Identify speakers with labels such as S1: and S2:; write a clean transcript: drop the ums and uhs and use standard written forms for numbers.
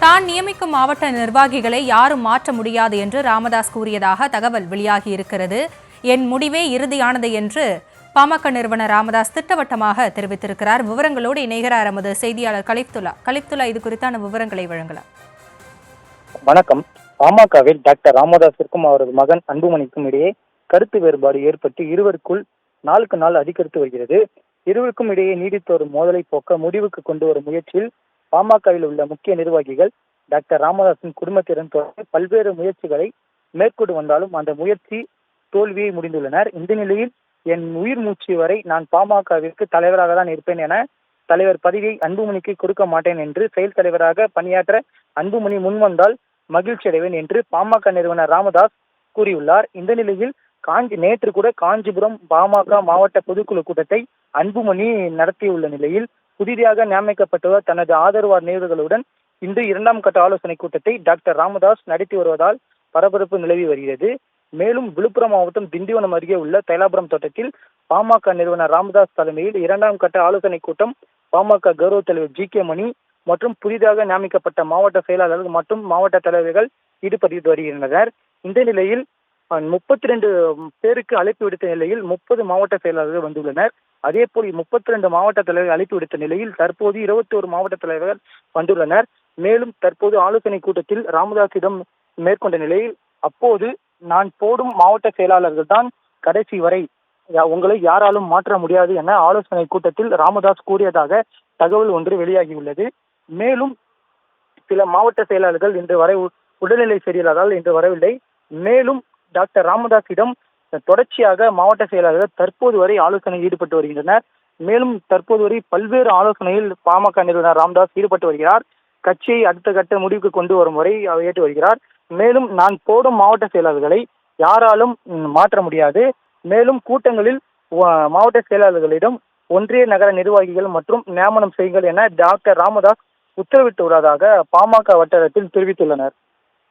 S1: தான் நியமிக்கும் மாவட்ட நிர்வாகிகளை யாரும் மாற்ற முடியாது என்று ராமதாஸ் கூறியதாக தகவல் வெளியாகியிருக்கிறது. என் முடிவே இறுதியானது என்று பாமக நிறுவனர் ராமதாஸ் திட்டவட்டமாக தெரிவித்திருக்கிறார். விவரங்களோடு இணைகிறார் நமது செய்தியாளர் கலிப்துல்லா. இது குறித்தான விவரங்களை வழங்கலாம்.
S2: வணக்கம். பாமகவில் டாக்டர் ராமதாஸிற்கும் அவரது மகன் அன்புமணிக்கும் இடையே கருத்து வேறுபாடு ஏற்பட்டு இருவருக்குள் நாளுக்கு நாள் அதிகரித்து வருகிறது. இருவருக்கும் இடையே நீடித்து வரும் மோதலை போக்க முடிவுக்கு கொண்டு வரும் முயற்சியில் பாமகவில் உள்ள முக்கிய நிர்வாகிகள் டாக்டர் ராமதாஸின் குடும்பத்திடம் தொடர்ந்து பல்வேறு முயற்சிகளை மேற்கொண்டு வந்தாலும் அந்த முயற்சி தோல்வியை முடிந்துள்ளனர். இந்த நிலையில் என் உயிர் மூச்சு வரை நான் பாமகவிற்கு தலைவராக தான் இருப்பேன் என தலைவர் பதவியை அன்புமணிக்கு கொடுக்க மாட்டேன் என்று செயல் தலைவராக பணியாற்ற அன்புமணி முன்வந்தால் மகிழ்ச்சி அடைவேன் என்று பாமக நிறுவனர் ராமதாஸ் கூறியுள்ளார். இந்த நிலையில் நேற்று கூட காஞ்சிபுரம் பாமக மாவட்ட பொதுக்குழு கூட்டத்தை அன்புமணி நடத்தியுள்ள நிலையில் புதிதாக நியமிக்கப்பட்டுள்ள தனது ஆதரவாளர்களுடன் இன்று 2ஆம் கட்ட ஆலோசனை கூட்டத்தை டாக்டர் ராமதாஸ் நடத்தி வருவதால் பரபரப்பு நிலவி வருகிறது. மேலும் விழுப்புரம் மாவட்டம் திண்டிவனம் அருகே உள்ள தைலாபுரம் தோட்டத்தில் பாமக நிறுவனர் ராமதாஸ் தலைமையில் 2ஆம் கட்ட ஆலோசனை கூட்டம் பாமக கௌரவ தலைவர் ஜி.கே. மணி மற்றும் புதிதாக நியமிக்கப்பட்ட மாவட்ட செயலாளர்கள் மற்றும் மாவட்ட தலைவர்கள் ஈடுபட்டு வருகின்றனர். இந்த நிலையில் 32 பேருக்கு அழைப்பு விடுத்த நிலையில் 30 மாவட்ட செயலாளர்கள் வந்துள்ளனர். அதே போல் 32 மாவட்ட தலைவர்கள் அழைப்பு விடுத்த நிலையில் தற்போது 21 மாவட்ட தலைவர்கள் வந்துள்ளனர். மேலும் தற்போது ஆலோசனை கூட்டத்தில் ராமதாஸிடம் மேற்கொண்ட நிலையில் அப்போது நான் போடும் மாவட்ட செயலாளர்கள் தான் கடைசி வரை, உங்களை யாராலும் மாற்ற முடியாது என ஆலோசனை கூட்டத்தில் ராமதாஸ் கூறியதாக தகவல் ஒன்று வெளியாகியுள்ளது. மேலும் சில மாவட்ட செயலாளர்கள் இன்று வரை உடல்நிலை சரியில்லாதால் இன்று வரவில்லை. மேலும் டாக்டர் ராமதாஸிடம் தொடர்ச்சியாக மாவட்ட செயலாளர்கள் தற்போது வரை ஆலோசனையில் ஈடுபட்டு வருகின்றனர். மேலும் தற்போது வரை பல்வேறு ஆலோசனையில் பாமக நிறுவனர் ராமதாஸ் ஈடுபட்டு வருகிறார். கட்சியை அடுத்த கட்ட முடிவுக்கு கொண்டு வரும் வரை அவர் ஏற்று வருகிறார். மேலும் நான் போடும் மாவட்ட செயலாளர்களை யாராலும் மாற்ற முடியாது. மேலும் கூட்டங்களில் மாவட்ட செயலாளர்களிடம் ஒன்றிய நகர நிர்வாகிகள் மற்றும் நியமனம் செய்யுங்கள் என டாக்டர் ராமதாஸ் உத்தரவிட்டு வருவதாக பாமக வட்டாரத்தில் தெரிவித்துள்ளனர்.